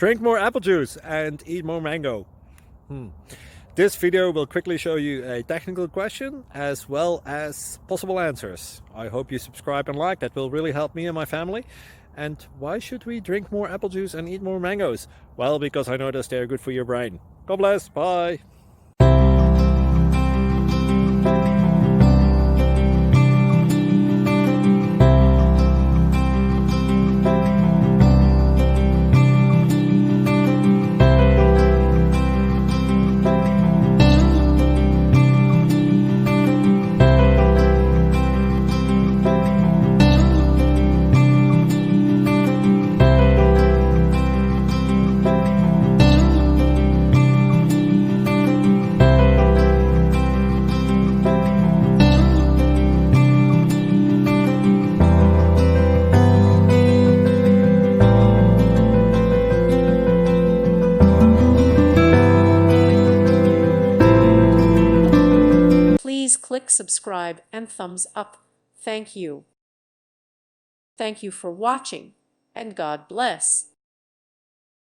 Drink more apple juice and eat more mango. This video will quickly show you a technical question as well as possible answers. I hope you subscribe and like, that will really help me and my family. And why should we drink more apple juice and eat more mangoes? Well, because I noticed they're good for your brain. God bless, bye! Please click subscribe and thumbs up. Thank you. Thank you for watching, and God bless.